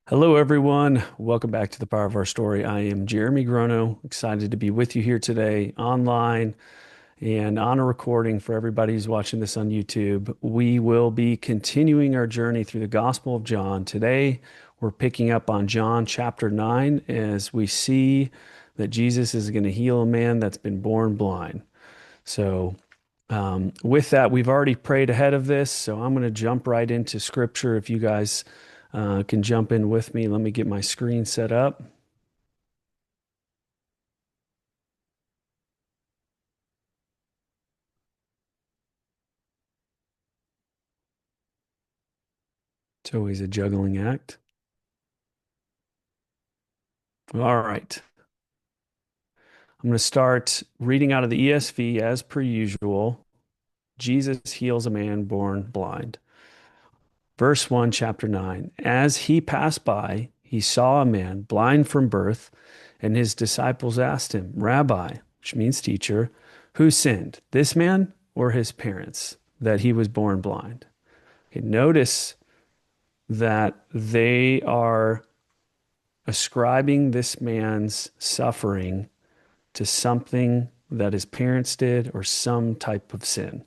Hello, everyone. Welcome back to the Power of Our Story. I am Jeremy Gronau, excited to be with you here today online and on a recording for everybody who's watching this on YouTube. We will be continuing our journey through the Gospel of John. Today, we're picking up on John chapter 9 as we see that Jesus is going to heal a man that's been born blind. So, with that, we've already prayed ahead of this, so I'm going to jump right into scripture. If you guys can jump in with me, let me get my screen set up. It's always a juggling act. All right. I'm going to start reading out of the ESV as per usual. Jesus heals a man born blind. Verse 1, chapter 9. As he passed by, he saw a man blind from birth, and his disciples asked him, Rabbi, which means teacher, who sinned, this man or his parents, that he was born blind? Okay, notice that they are ascribing this man's suffering to something that his parents did or some type of sin.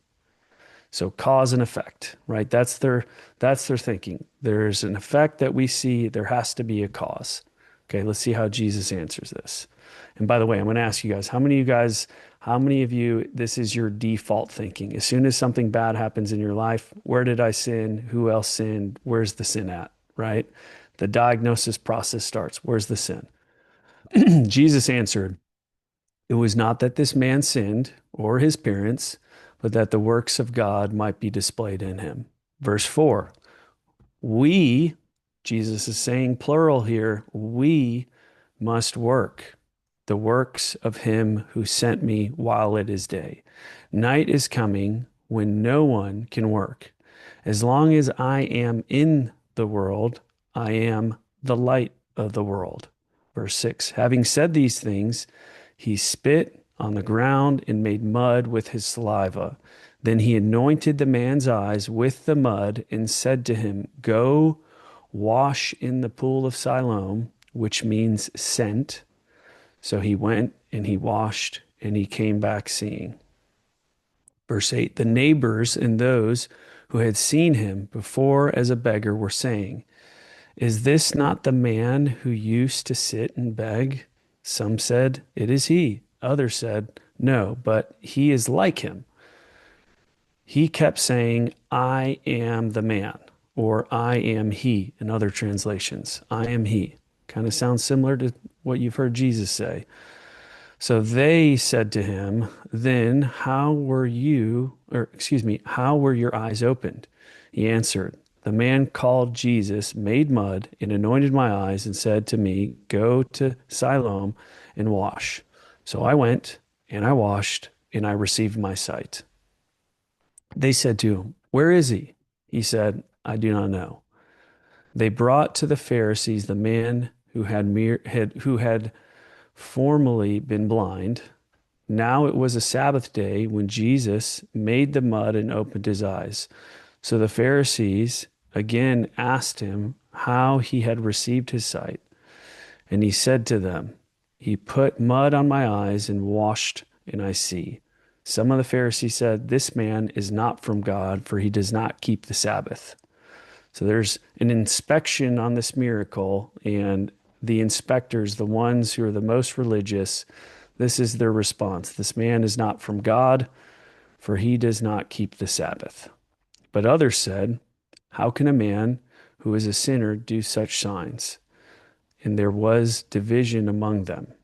So cause and effect, right? That's their thinking. There's an effect that we see, there has to be a cause. Okay, let's see how Jesus answers this. And by the way, I'm going to ask you guys, how many of you, this is your default thinking? As soon as something bad happens in your life, where did I sin? Who else sinned? Where's the sin at, right? The diagnosis process starts. Where's the sin? Jesus answered, it was not that this man sinned or his parents, but that the works of God might be displayed in him. Verse 4, we, Jesus is saying plural here, we must work the works of him who sent me while it is day. Night is coming when no one can work. As long as I am in the world, I am the light of the world. Verse 6, having said these things, he spit on the ground and made mud with his saliva. Then he anointed the man's eyes with the mud and said to him, Go wash in the pool of Siloam, which means sent. So he went and he washed and he came back seeing. Verse 8, the neighbors and those who had seen him before as a beggar were saying, Is this not the man who used to sit and beg? Some said, It is he. Others said, No, but he is like him. He kept saying, I am the man, or I am he in other translations. I am he. Kind of sounds similar to what you've heard Jesus say. So they said to him, Then how were how were your eyes opened? He answered, The man called Jesus made mud and anointed my eyes and said to me, Go to Siloam and wash. So I went and I washed and I received my sight. They said to him, Where is he? He said, I do not know. They brought to the Pharisees the man who had formerly been blind. Now it was a Sabbath day when Jesus made the mud and opened his eyes. So the Pharisees again asked him how he had received his sight. And he said to them, He put mud on my eyes and washed, and I see. Some of the Pharisees said, This man is not from God, for he does not keep the Sabbath. So there's an inspection on this miracle, and the inspectors, the ones who are the most religious, this is their response. This man is not from God, for he does not keep the Sabbath. But others said, How can a man who is a sinner do such signs? And there was division among them.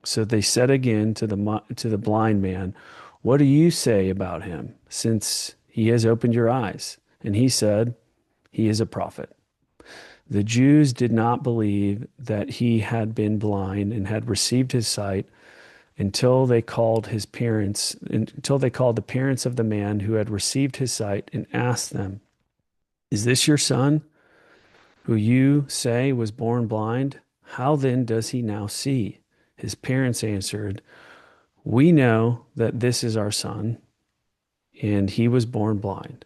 So they said again to the blind man, What do you say about him, since he has opened your eyes? And he said, He is a prophet. The Jews did not believe that he had been blind and had received his sight until they called the parents of the man who had received his sight and asked them, Is this your son, who you say was born blind? How then does he now see? His parents answered, We know that this is our son, and he was born blind.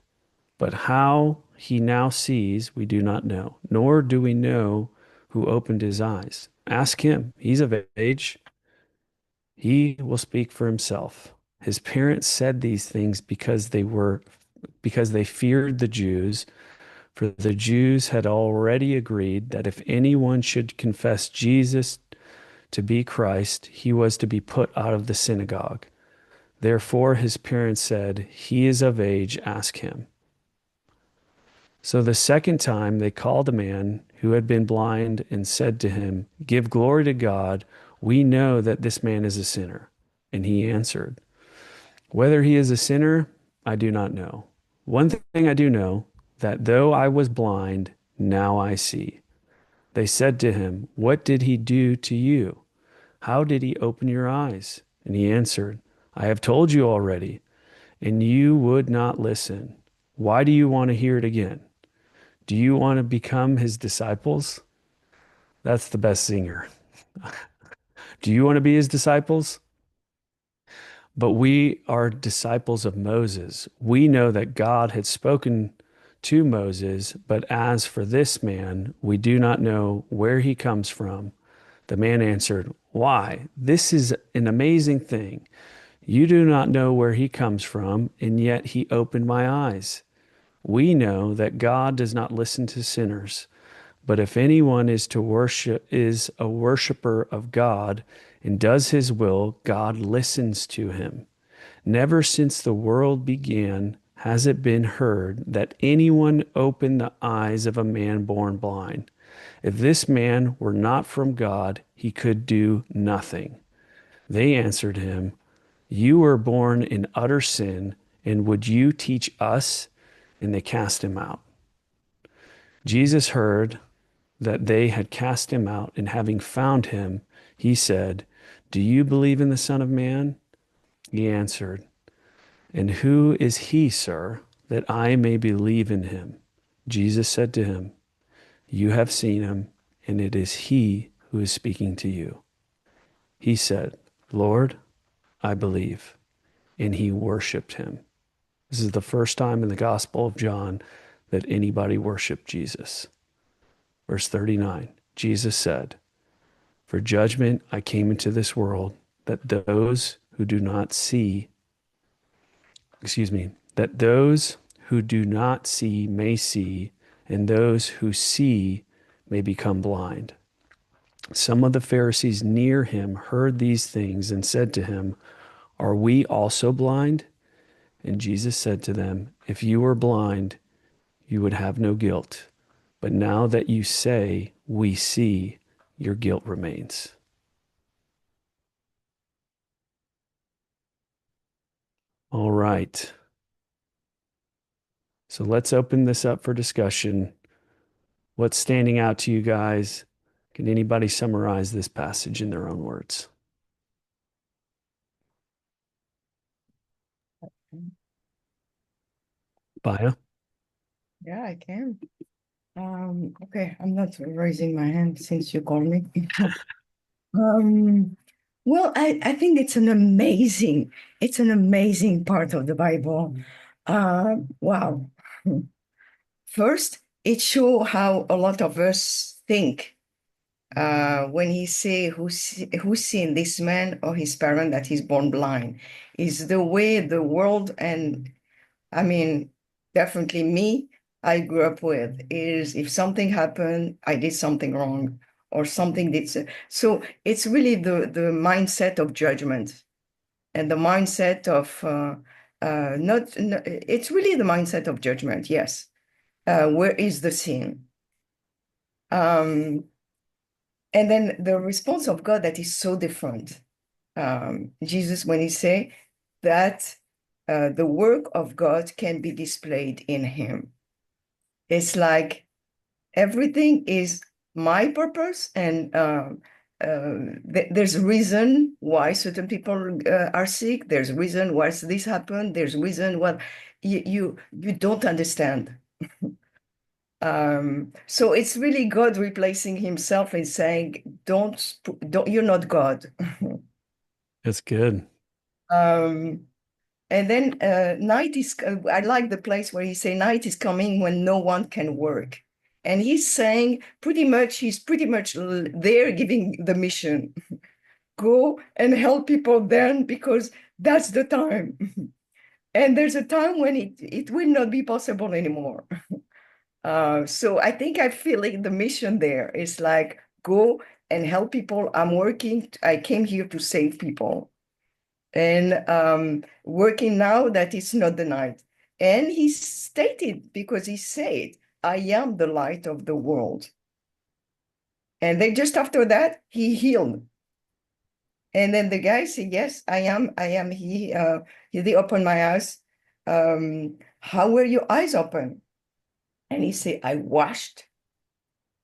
But how he now sees, we do not know, nor do we know who opened his eyes. Ask him. He's of age. He will speak for himself. His parents said these things because they feared the Jews, for the Jews had already agreed that if anyone should confess Jesus to be Christ, he was to be put out of the synagogue. Therefore his parents said, "He is of age, ask him." So the second time they called a man who had been blind and said to him, "Give glory to God. We know that this man is a sinner." And he answered, "Whether he is a sinner, I do not know. One thing I do know, that though I was blind, now I see." They said to him, "What did he do to you? How did he open your eyes?" And he answered, "I have told you already, and you would not listen. Why do you want to hear it again? Do you want to become his disciples?" That's the best singer. Do you want to be his disciples? But we are disciples of Moses. We know that God had spoken to Moses, but as for this man, we do not know where he comes from. The man answered, "Why? This is an amazing thing. You do not know where he comes from, and yet he opened my eyes. We know that God does not listen to sinners, but if anyone is a worshiper of God and does his will, God listens to him. Never since the world began has it been heard that anyone opened the eyes of a man born blind. If this man were not from God, he could do nothing." They answered him, "You were born in utter sin, and would you teach us?" And they cast him out. Jesus heard that they had cast him out, and having found him, he said, "Do you believe in the Son of Man?" He answered, "And who is he, sir, that I may believe in him?" Jesus said to him, "You have seen him, and it is he who is speaking to you." He said, "Lord, I believe." And he worshiped him. This is the first time in the Gospel of John that anybody worshiped Jesus. Verse 39, Jesus said, "For judgment I came into this world, that those who do not see, that those who do not see may see, and those who see may become blind." Some of the Pharisees near him heard these things and said to him, "Are we also blind?" And Jesus said to them, "If you were blind, you would have no guilt. But now that you say, 'We see,' your guilt remains." All right. So let's open this up for discussion. What's standing out to you guys? Can anybody summarize this passage in their own words? Baya? Yeah, I can. Okay, I'm not raising my hand since you called me. Um, well, I think it's an amazing part of the Bible. Wow. First, it shows how a lot of us think when he say who seen this man or his parent that he's born blind is the way the world and I mean, definitely me, I grew up with is if something happened, I did something wrong or something did. So it's really the mindset of judgment and the mindset of not, it's really the mindset of judgment. Yes. Where is the sin? Um, and then the response of God that is so different. Jesus, when he say that the work of God can be displayed in him. It's like everything is my purpose, and there's a reason why certain people are sick. There's a reason why this happened. There's a reason what you don't understand. So it's really God replacing himself and saying, don't, you're not God." That's good. Um, And then night is, I like the place where you say night is coming when no one can work. And he's pretty much there giving the mission. Go and help people then because that's the time. And there's a time when it will not be possible anymore. So I think I feel like the mission there is like go and help people. I came here to save people. And working now that it's not the night. And he stated, because he said, I am the light of the world. And then just after that, he healed. And then the guy said, yes, I am. They opened my eyes. How were your eyes open? And he said, I washed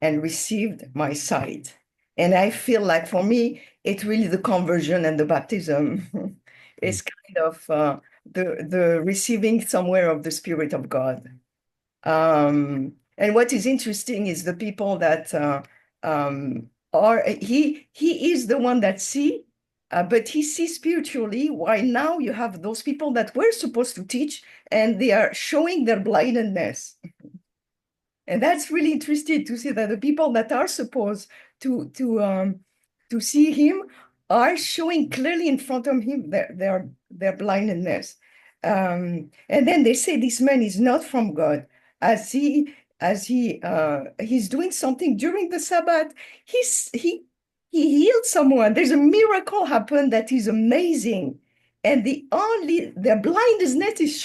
and received my sight. And I feel like for me, it's really the conversion and the baptism. It's kind of the receiving somewhere of the Spirit of God. And what is interesting is the people that he is the one that see, but he sees spiritually. Why now you have those people that were supposed to teach and they are showing their blindness. And that's really interesting to see that the people that are supposed to to um, to see him are showing clearly in front of him their blindness. And then they say this man is not from God, he's doing something during the Sabbath. He's he healed someone. There's a miracle happened that is amazing, and their blindness is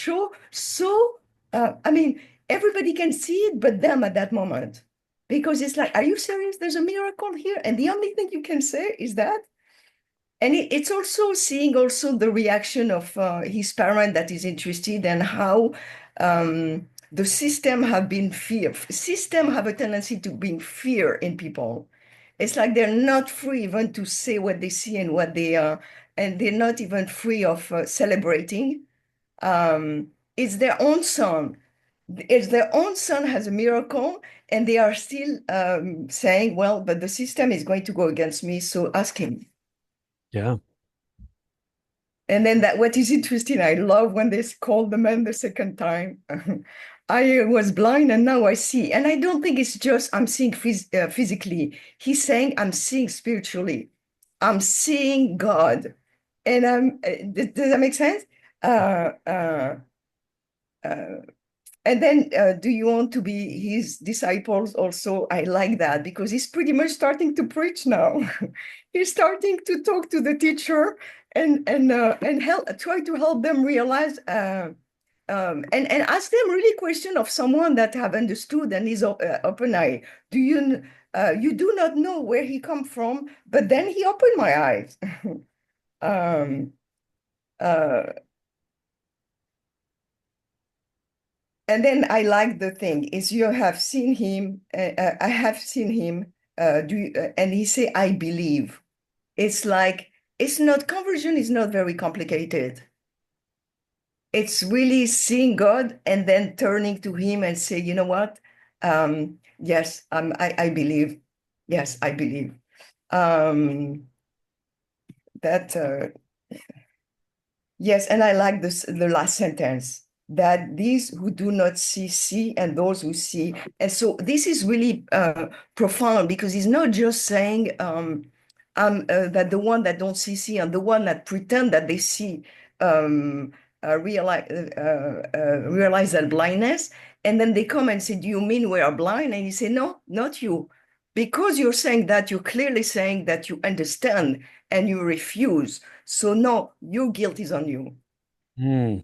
so. I mean, everybody can see it but them at that moment. Because it's like, are you serious? There's a miracle here. And the only thing you can say is that. And it's also seeing also the reaction of his parent that is interested and how the system have been fear. System have a tendency to bring fear in people. It's like they're not free even to say what they see and what they are, and they're not even free of celebrating. It's their own son. It's their own son has a miracle, and they are still saying, well, but the system is going to go against me, so ask him. Yeah. And then that what is interesting, I love when they called the man the second time. I was blind and now I see. And I don't think it's just I'm seeing physically. He's saying I'm seeing spiritually. I'm seeing God. And does that make sense? Uh, uh, uh, And then, do you want to be his disciples also? I like that because he's pretty much starting to preach now. He's starting to talk to the teacher and try to help them realize and ask them really question of someone that have understood and is open eye. You do not know where he come from, but then he opened my eyes. um, uh, And then I like the thing is you have seen him. I have seen him. And he say, I believe. It's like it's not conversion is not very complicated. It's really seeing God and then turning to him and say, you know what? Yes, I believe. Yes, I believe. Um, that Yes, and I like the last sentence that these who do not see see, and those who see. And so this is really profound because he's not just saying that the one that don't see see and the one that pretend that they see um, realize that blindness, and then they come and say, "Do you mean we are blind?" And he say, "No, not you." Because you're saying that, you're clearly saying that you understand and you refuse. So no, your guilt is on you. Mm,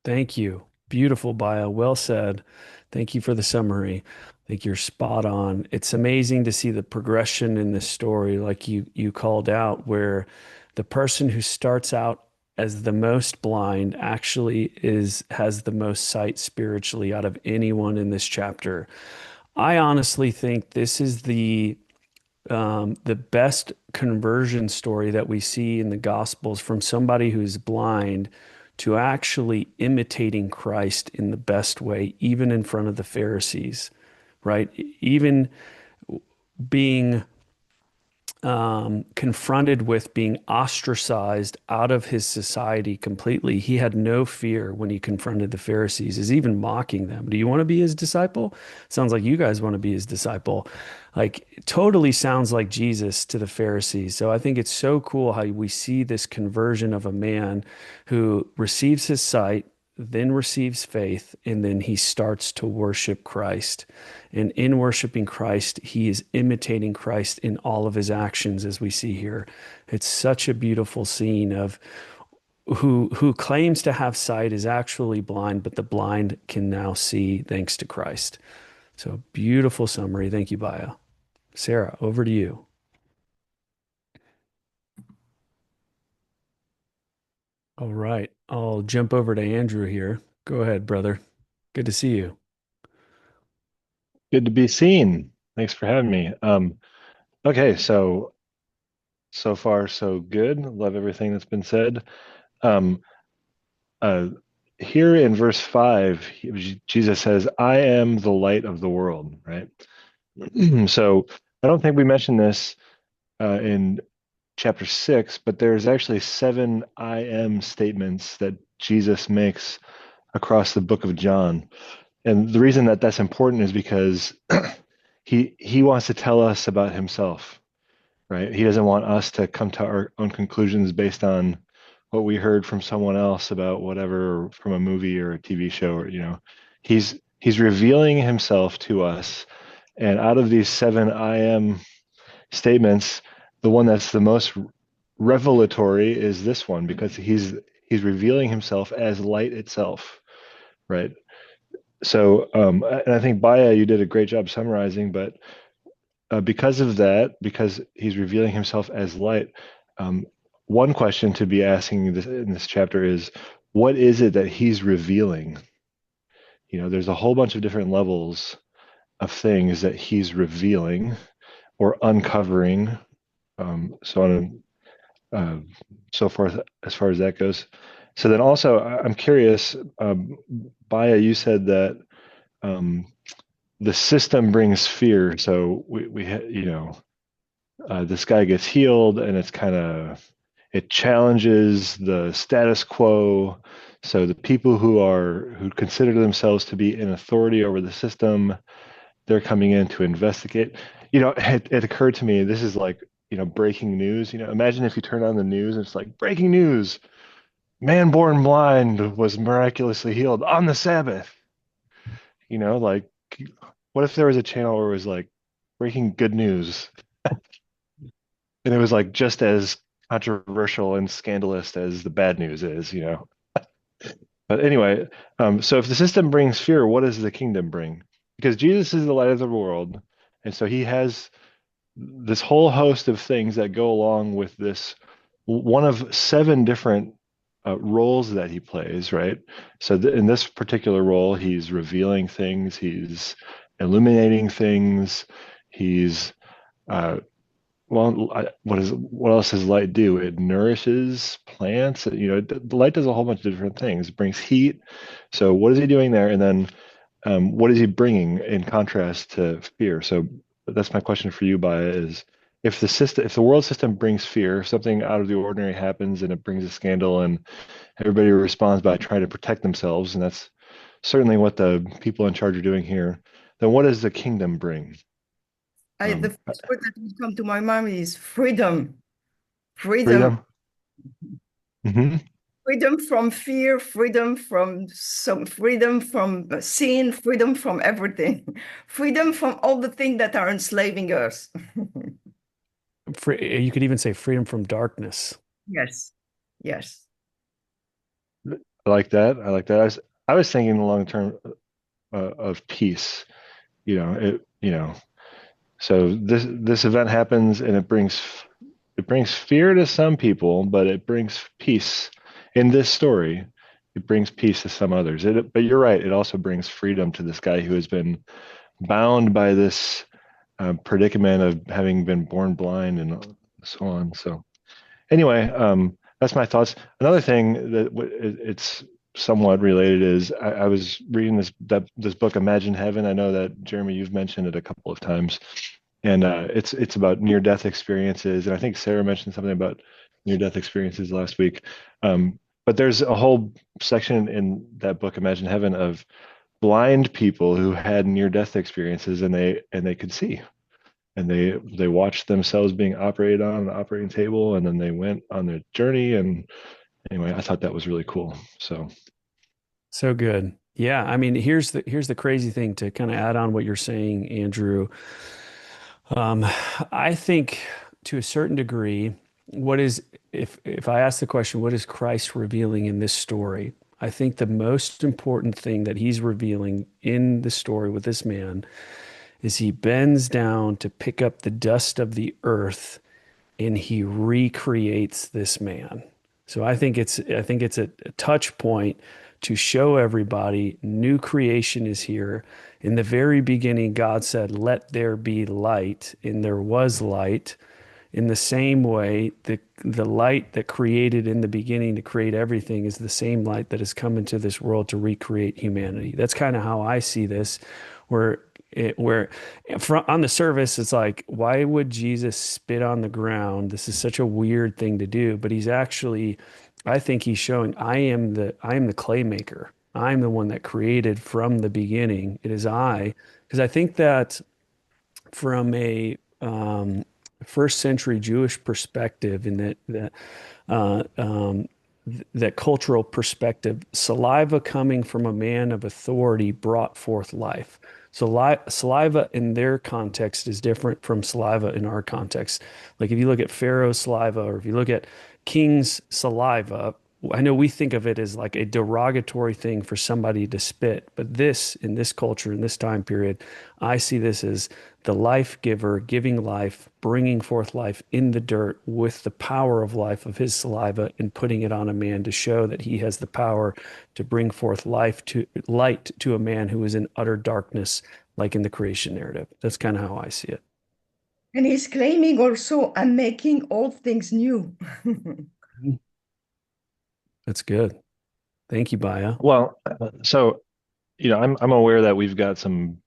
thank you. Beautiful bio. Well said. Thank you for the summary. I think you're spot on. It's amazing to see the progression in this story, like you called out, where the person who starts out as the most blind actually has the most sight spiritually out of anyone in this chapter. I honestly think this is the best conversion story that we see in the Gospels from somebody who's blind to actually imitating Christ in the best way, even in front of the Pharisees, right? Even being confronted with being ostracized out of his society completely. He had no fear when he confronted the Pharisees, is even mocking them. Do you want to be his disciple? Sounds like you guys want to be his disciple. Like, totally sounds like Jesus to the Pharisees. So I think it's so cool how we see this conversion of a man who receives his sight, then receives faith, and then he starts to worship Christ. And in worshiping Christ, he is imitating Christ in all of his actions, as we see here. It's such a beautiful scene of who claims to have sight is actually blind, but the blind can now see thanks to Christ. So beautiful summary. Thank you, Baya. Sarah, over to you. All right. I'll jump over to Andrew here. Go ahead, brother. Good to see you. Good to be seen. Thanks for having me. Okay, so far so good. Love everything that's been said. Um, uh, Here in verse 5, Jesus says, "I am the light of the world," right? So I don't think we mentioned this in chapter 6, but there's actually seven "I am" statements that Jesus makes across the book of John. And the reason that that's important is because he wants to tell us about himself, right? He doesn't want us to come to our own conclusions based on what we heard from someone else about whatever, from a movie or a TV show, or he's revealing himself to us. And out of these seven "I am" statements, the one that's the most revelatory is this one, because he's revealing himself as light itself, right? So, and I think Baya, you did a great job summarizing, but because of that, because he's revealing himself as light, um, one question to be asking in this chapter is, what is it that he's revealing? There's a whole bunch of different levels of things that he's revealing or uncovering, so on and so forth, as far as that goes. So then also, I'm curious, Baya, you said that um, the system brings fear. So this guy gets healed, and it challenges the status quo. So the people who consider themselves to be in authority over the system, they're coming in to investigate. It occurred to me, this is like, breaking news. Imagine if you turn on the news and it's like, breaking news: man born blind was miraculously healed on the Sabbath. Like, what if there was a channel where it was like, breaking good news, and it was like just as controversial and scandalous as the bad news is. But anyway, so if the system brings fear, what does the kingdom bring? Because Jesus is the light of the world, and so he has this whole host of things that go along with this one of seven different roles that he plays, right? So in this particular role, he's revealing things, he's illuminating things, he's uh, what else does light do? It nourishes plants. The light does a whole bunch of different things. It brings heat. So what is he doing there? And then what is he bringing in contrast to fear? So that's my question for you, Baya, is if the world system brings fear, something out of the ordinary happens and it brings a scandal, and everybody responds by trying to protect themselves, and that's certainly what the people in charge are doing here, then what does the kingdom bring? The Um, first word that would come to my mind is freedom. Freedom. Freedom. Hmm. Freedom from fear, freedom from sin, freedom from everything, freedom from all the things that are enslaving us. You could even say freedom from darkness. Yes, yes. I like that. I like that. I was thinking in the long term of peace. So this event happens, and it brings fear to some people, but it brings peace in this story. It brings peace to some others. But you're right. It also brings freedom to this guy who has been bound by this predicament of having been born blind and so on. So anyway, that's my thoughts. Another thing that it's somewhat related is I was reading this book, Imagine Heaven. I know that, Jeremy, you've mentioned it a couple of times. and it's about near-death experiences. And I think Sarah mentioned something about near-death experiences last week. But there's a whole section in that book, Imagine Heaven, of blind people who had near-death experiences, and they could see, and they watched themselves being operated on an operating table, and then they went on their journey. And anyway, I thought that was really cool. So good. Yeah, I mean, here's the crazy thing to kind of add on what you're saying, Andrew. Um, I think to a certain degree, what is if I ask the question, what is Christ revealing in this story? I think the most important thing that he's revealing in the story with this man is he bends down to pick up the dust of the earth and he recreates this man. So I think it's a touch point to show everybody new creation is here. In the very beginning, God said, "Let there be light," and there was light. In the same way, the light that created in the beginning to create everything is the same light that has come into this world to recreate humanity. That's kind of how I see this, where where on the surface it's like, why would Jesus spit on the ground? This is such a weird thing to do, but he's actually, I think he's showing I am the clay maker. I'm the one that created from the beginning. It is I, because I think that from a first century Jewish perspective, in uh, um, that cultural perspective, saliva coming from a man of authority brought forth life. So saliva in their context is different from saliva in our context. Like if you look at Pharaoh's saliva, or if you look at king's saliva, I know we think of it as like a derogatory thing for somebody to spit, but this, in this culture, in this time period, I see this as the life giver giving life, bringing forth life in the dirt with the power of life of his saliva and putting it on a man to show that he has the power to bring forth light to a man who is in utter darkness, like in the creation narrative. That's kind of how I see it. And he's claiming also, I'm making all things new. That's good. Thank you, Baya. Well, so I'm aware that we've got some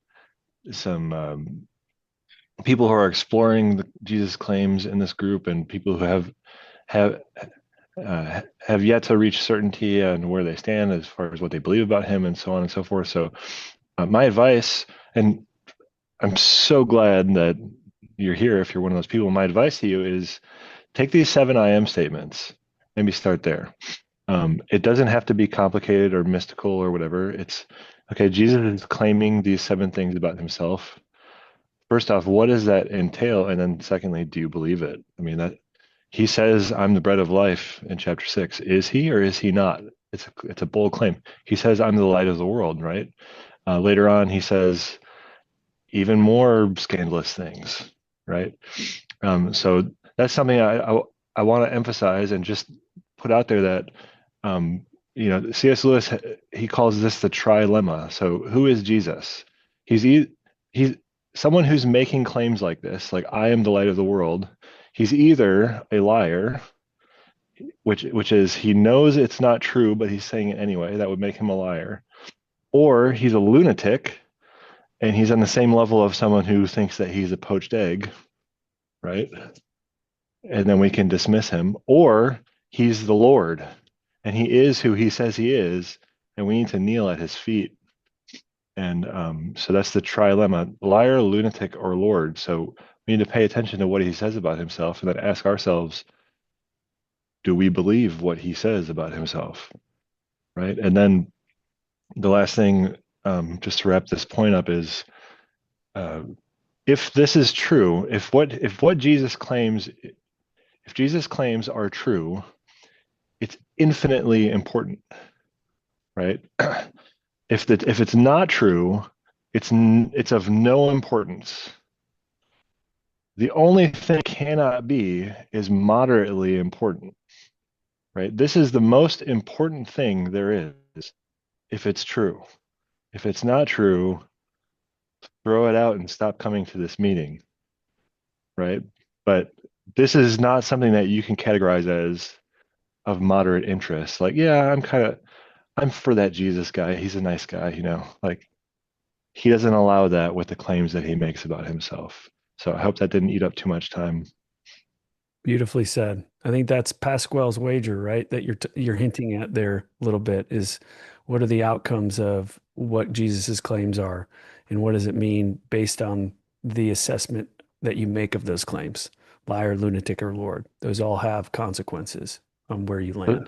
people who are exploring the Jesus claims in this group, and people who have have yet to reach certainty on where they stand as far as what they believe about him, and so on and so forth. So, my advice, and I'm so glad that you're here. If you're one of those people, my advice to you is take these 7 I am statements. Maybe start there. It doesn't have to be complicated or mystical or whatever. It's okay. Jesus is claiming these 7 things about himself. First off, what does that entail? And then secondly, do you believe it? I mean, that he says, "I'm the bread of life" in chapter 6. Is he or is he not? It's a bold claim. He says, "I'm the light of the world," right? Later on, he says even more scandalous things, right? So that's something I want to emphasize and just put out there, that C.S. Lewis, he calls this the trilemma. So who is Jesus? He's someone who's making claims like this, like "I am the light of the world." He's either a liar, which is he knows it's not true, but he's saying it anyway. That would make him a liar. Or he's a lunatic, and he's on the same level of someone who thinks that he's a poached egg, right? And then we can dismiss him. Or he's the Lord, and he is who he says he is, and we need to kneel at his feet. And so that's the trilemma: liar, lunatic, or Lord. So we need to pay attention to what he says about himself, and then ask ourselves, do we believe what he says about himself, right? And then the last thing, just to wrap this point up, is uh, if this is true, if Jesus claims are true, it's infinitely important, right? If it's not true, it's of no importance. The only thing it cannot be is moderately important, right? This is the most important thing there is, if it's true. If it's not true, throw it out and stop coming to this meeting, right? But this is not something that you can categorize as of moderate interest. Like, yeah, I'm for that Jesus guy. He's a nice guy, Like, he doesn't allow that with the claims that he makes about himself. So I hope that didn't eat up too much time. Beautifully said. I think that's Pasquale's wager, right? That you're hinting at there a little bit is what are the outcomes of what Jesus's claims are, and what does it mean based on the assessment that you make of those claims? Liar, lunatic, or Lord. Those all have consequences on where you land.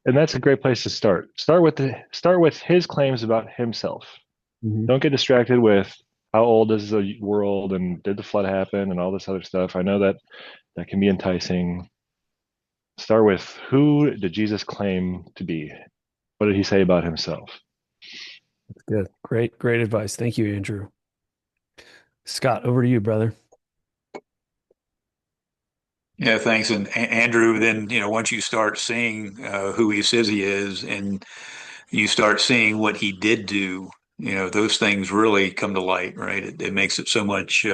And that's a great place to start. Start with his claims about himself. Mhm. Don't get distracted with how old is the world and did the flood happen and all this other stuff. I know that that can be enticing. Start with who did Jesus claim to be? What did he say about himself? That's good. Great, great advice. Thank you, Andrew. Scott, over to you, brother. Yeah, thanks. And Andrew, then, once you start seeing who he says he is and you start seeing what he did do, those things really come to light, right? It makes it so much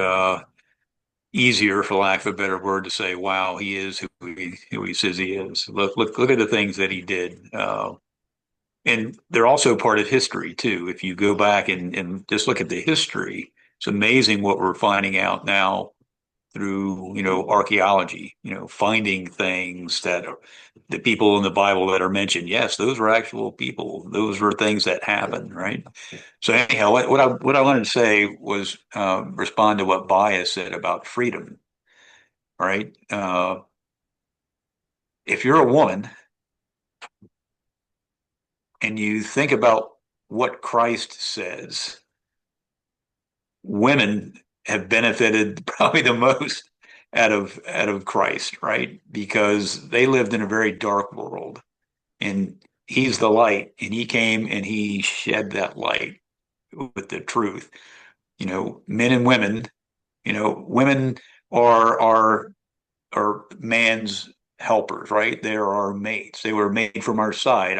easier, for lack of a better word, to say, wow, he is who he says he is. Look at the things that he did. And they're also part of history, too. If you go back and just look at the history, it's amazing what we're finding out now through archaeology, finding things that are the people in the Bible that are mentioned. Yes, those were actual people. Those were things that happened, right? So anyhow, what I wanted to say was respond to what Bias said about freedom, right? If you're a woman and you think about what Christ says, women have benefited probably the most out of Christ, right? Because they lived in a very dark world, and he's the light, and he came and he shed that light with the truth. Men and women, women are man's helpers, right? They're our mates. They were made from our side.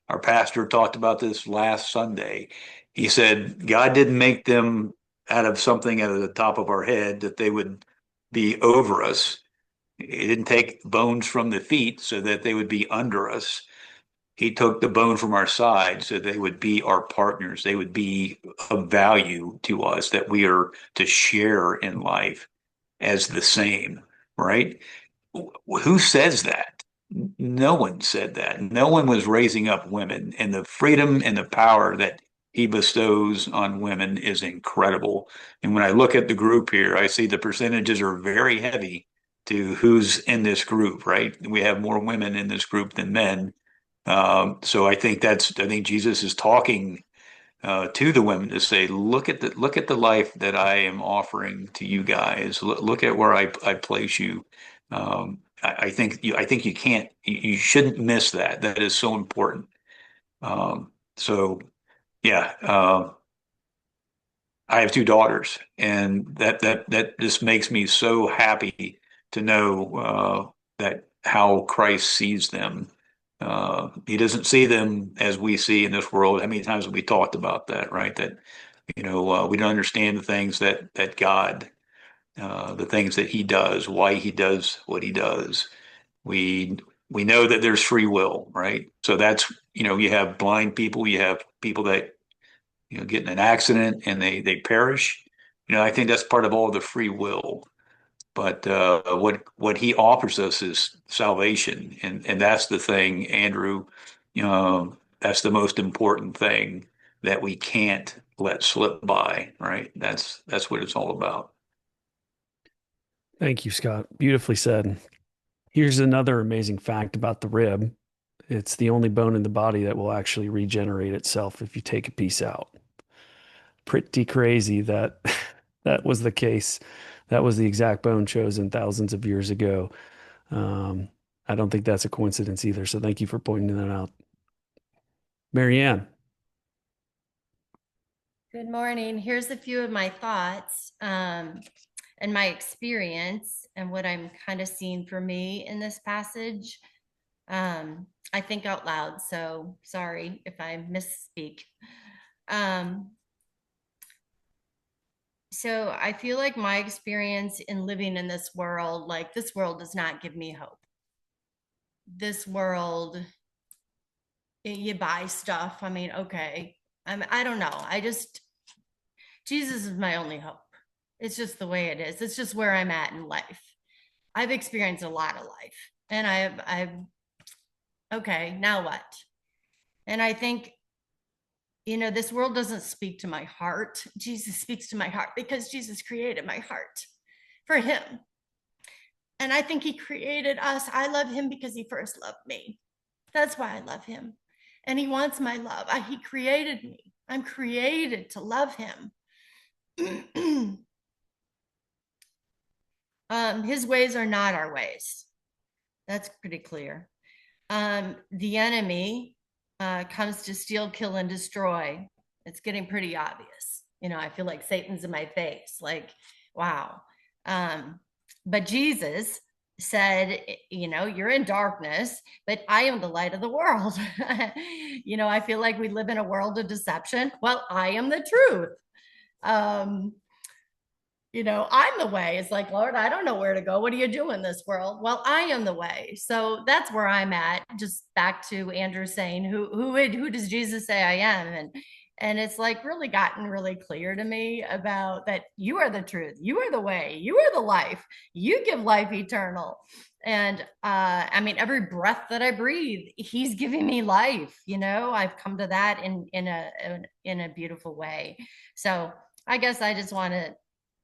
Our pastor talked about this last Sunday. He said God didn't make them out of something at the top of our head that they would be over us. He didn't take bones from the feet so that they would be under us. He took the bone from our side so they would be our partners. They would be of value to us, that we are to share in life as the same, right? Who says that? No one said that. No one was raising up women, and the freedom and the power that he bestows on women is incredible. And when I look at the group here, I see the percentages are very heavy to who's in this group, right? We have more women in this group than men. So I think Jesus is talking to the women to say, look at the life that I am offering to you guys. Look at where I place you. I think you shouldn't miss that. That is so important. So yeah, I have two daughters, and that just makes me so happy to know that how Christ sees them. He doesn't see them as we see in this world. How many times have we talked about that, right? That we don't understand the things that God, the things that He does, why He does what He does. We we know that there's free will, right? So that's you have blind people, you have people that get in an accident and they perish. I think that's part of all the free will. But what he offers us is salvation, and that's the thing, Andrew. That's the most important thing that we can't let slip by, right? That's what it's all about. Thank you, Scott. Beautifully said. Here's another amazing fact about the rib. It's the only bone in the body that will actually regenerate itself if you take a piece out. Pretty crazy that that was the case. That was the exact bone chosen thousands of years ago. Um, I don't think that's a coincidence either. So thank you for pointing that out. Marianne. Good morning. Here's a few of my thoughts and my experience and what I'm kind of seeing for me in this passage. I think out loud, so sorry if I misspeak. So I feel like my experience in living in this world, like this world does not give me hope. This world, you buy stuff. I mean, okay. I don't know. Jesus is my only hope. It's just the way it is. It's just where I'm at in life. I've experienced a lot of life, and okay, now what? And I think, this world doesn't speak to my heart. Jesus speaks to my heart because Jesus created my heart for him. And I think he created us. I love him because he first loved me. That's why I love him. And he wants my love. He created me. I'm created to love him. His ways are not our ways. That's pretty clear. The enemy comes to steal, kill, and destroy. It's getting pretty obvious. I feel like Satan's in my face. Like, wow. But Jesus said, you're in darkness, but I am the light of the world. I feel like we live in a world of deception. Well, I am the truth. I'm the way. It's like, Lord, I don't know where to go. What do you do in this world? Well, I am the way. So that's where I'm at. Just back to Andrew saying, who does Jesus say I am? And it's like really gotten really clear to me about that you are the truth, you are the way, you are the life, you give life eternal. And every breath that I breathe, he's giving me life. I've come to that in a beautiful way. So I guess I just want to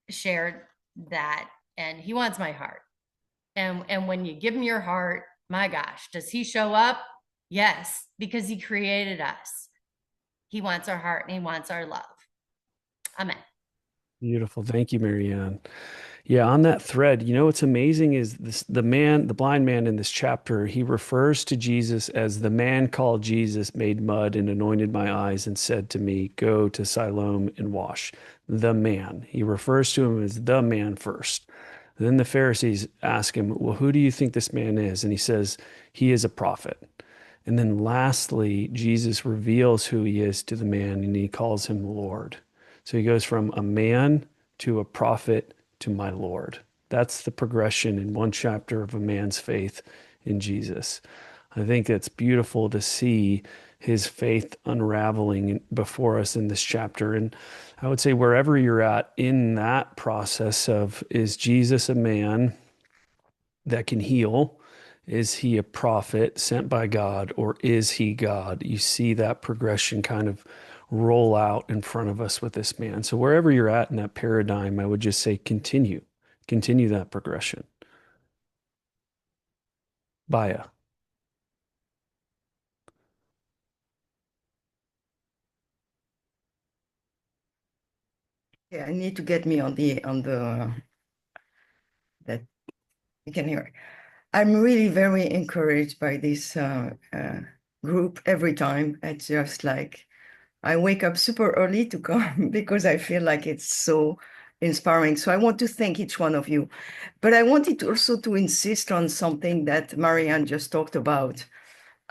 share that. And he wants my heart. And when you give him your heart, my gosh, does he show up? Yes, because he created us. He wants our heart and he wants our love. Amen. Beautiful. Thank you, Marianne. Yeah, on that thread, what's amazing is the blind man in this chapter, he refers to Jesus as the man called Jesus made mud and anointed my eyes and said to me, go to Siloam and wash. The man. He refers to him as the man first. And then the Pharisees ask him, well, who do you think this man is? And he says, he is a prophet. And then lastly, Jesus reveals who he is to the man and he calls him Lord. So he goes from a man to a prophet to my Lord. That's the progression in one chapter of a man's faith in Jesus. I think it's beautiful to see his faith unraveling before us in this chapter. And I would say wherever you're at in that process of, is Jesus a man that can heal? Is he a prophet sent by God, or is he God? You see that progression kind of roll out in front of us with this man. So wherever you're at in that paradigm, I would just say continue that progression. Baya. Yeah, I need to get me on the that you can hear. I'm really very encouraged by this group every time. It's just like I wake up super early to come because I feel like it's so inspiring. So I want to thank each one of you. But I wanted also to insist on something that Marianne just talked about.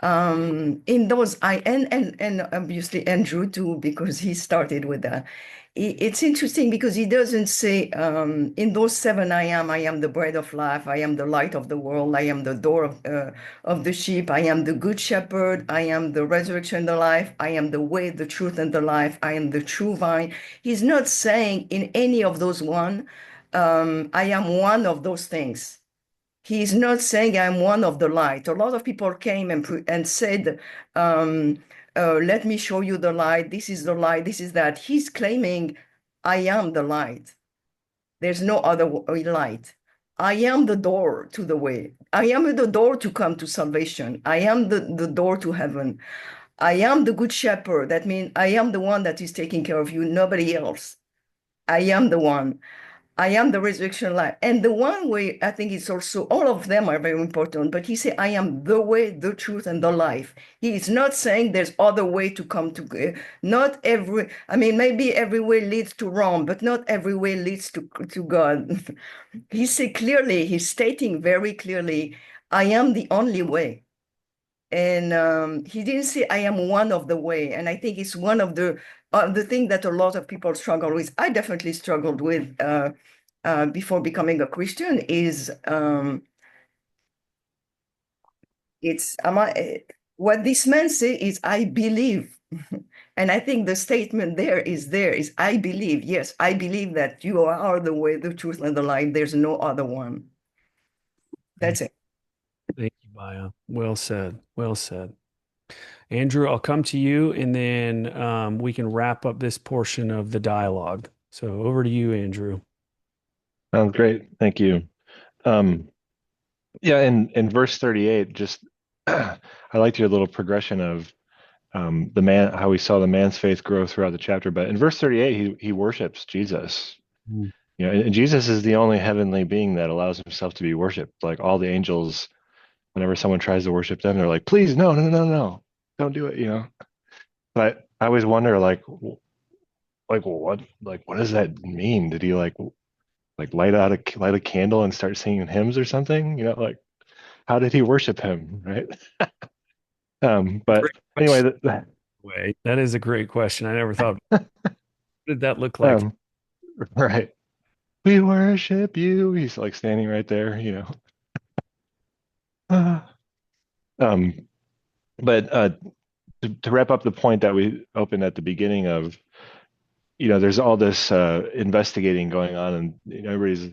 In those, and obviously Andrew too, because he started with that. It's interesting because he doesn't say in those seven I am the bread of life, I am the light of the world, I am the door of the sheep, I am the good shepherd, I am the resurrection and the life, I am the way, the truth, and the life, I am the true vine. He's not saying in any of those I am one of those things. He's not saying I'm one of the light. A lot of people came and said, let me show you the light. This is the light. This is that. He's claiming, I am the light. There's no other light. I am the door to the way. I am the door to come to salvation. I am the door to heaven. I am the good shepherd. That means I am the one that is taking care of you, nobody else. I am the one. I am the resurrection life. And the one way, I think it's also, all of them are very important, but he said, I am the way, the truth, and the life. He is not saying there's other way to come to, maybe every way leads to Rome, but not every way leads to God. He said clearly, he's stating very clearly, I am the only way. And he didn't say I am one of the way. And I think it's one of the thing that a lot of people struggle with. I definitely struggled with before becoming a Christian is what this man say is I believe And I think the statement there is I believe, yes, I believe that you are the way, the truth, and the life. There's no other one. That's it. Thank you, Maya. Well said. Well said. Andrew, I'll come to you and then we can wrap up this portion of the dialogue. So over to you, Andrew. Sounds great. Thank you. Um, yeah, in verse 38, just I liked your little progression of the man, how we saw the man's faith grow throughout the chapter. But in verse 38, he worships Jesus. Mm. You know, and Jesus is the only heavenly being that allows himself to be worshipped. Like all the angels, whenever someone tries to worship them, they're like, please, no, no, no, no, don't do it, you know. But I always wonder, what does that mean? Did he like light a candle and start singing hymns or something? You know, like how did he worship him, right? But Great anyway, question. Wait, that is a great question. I never thought, what did that look like? um, right. We worship you. He's like standing right there, you know. Um, but to wrap up the point that we opened at the beginning of, you know, there's all this investigating going on, and you know, everybody's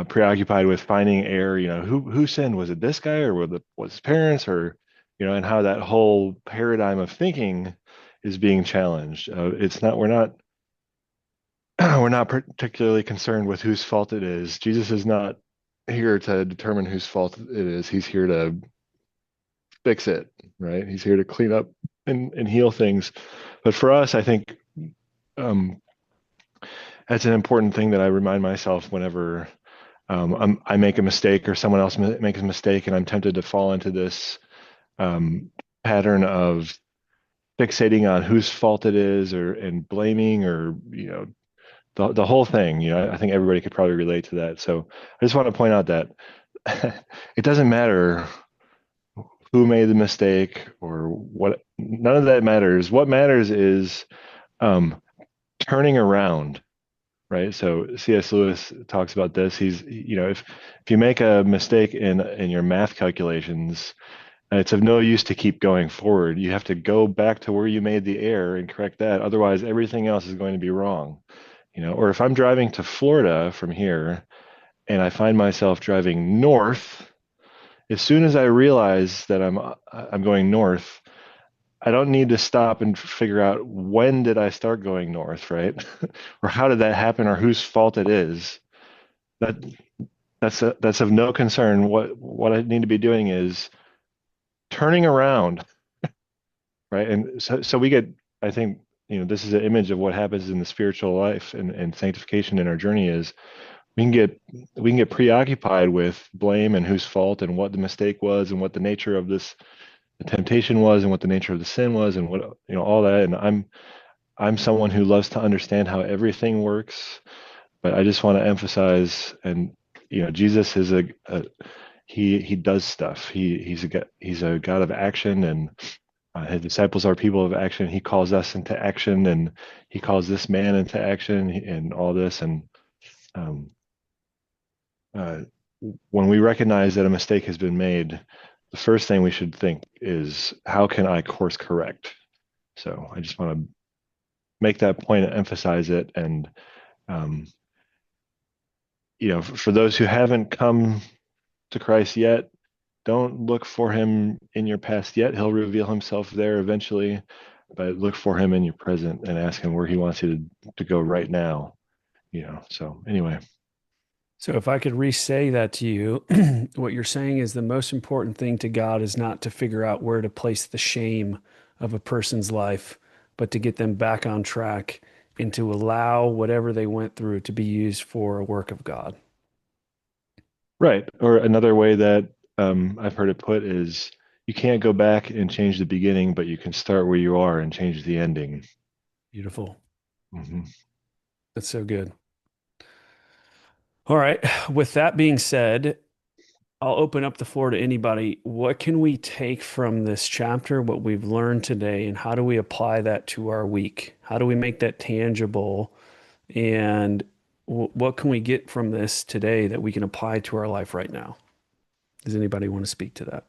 preoccupied with finding error. You know, who sinned? Was it this guy, or was his parents, or you know, and how that whole paradigm of thinking is being challenged. It's not we're not we're not particularly concerned with whose fault it is. Jesus is not here to determine whose fault it is. He's here to fix it, right? He's here to clean up and heal things. But for us, I think um, that's an important thing that I remind myself whenever I make a mistake or someone else makes a mistake, and I'm tempted to fall into this um, pattern of fixating on whose fault it is, or and blaming, or you know, the whole thing. You know, I think everybody could probably relate to that. So I just want to point out that it doesn't matter who made the mistake or what. None of that matters. What matters is um, turning around, right? So C.S. Lewis talks about this. He's, you know, if you make a mistake in your math calculations, it's of no use to keep going forward. You have to go back to where you made the error and correct that. Otherwise, everything else is going to be wrong. You know, or if I'm driving to Florida from here and I find myself driving north, as soon as I realize that I'm going north, I don't need to stop and figure out when did I start going north, right? Or how did that happen, or whose fault it is. That that's of no concern. What I need to be doing is turning around, right? And so we get, I think, you know, this is an image of what happens in the spiritual life and sanctification in our journey is we can get preoccupied with blame and whose fault and what the mistake was and what the nature of this the temptation was and what the nature of the sin was and what, you know, all that. And I'm someone who loves to understand how everything works, but I just want to emphasize, and you know, Jesus is he does stuff. He's a God of action, and his disciples are people of action. He calls us into action, and he calls this man into action, and all this. And um, uh, when we recognize that a mistake has been made, the first thing we should think is, how can I course correct? So I just want to make that point and emphasize it. And um, you know, for those who haven't come to Christ yet, don't look for him in your past yet. He'll reveal himself there eventually, but look for him in your present and ask him where he wants you to go right now. You know, so anyway. So if I could re-say that to you, what you're saying is the most important thing to God is not to figure out where to place the shame of a person's life, but to get them back on track and to allow whatever they went through to be used for a work of God. Right. Or another way that I've heard it put is, you can't go back and change the beginning, but you can start where you are and change the ending. Beautiful. Hmm. That's so good. All right. With that being said, I'll open up the floor to anybody. What can we take from this chapter, what we've learned today, and how do we apply that to our week? How do we make that tangible? And what can we get from this today that we can apply to our life right now? Does anybody want to speak to that?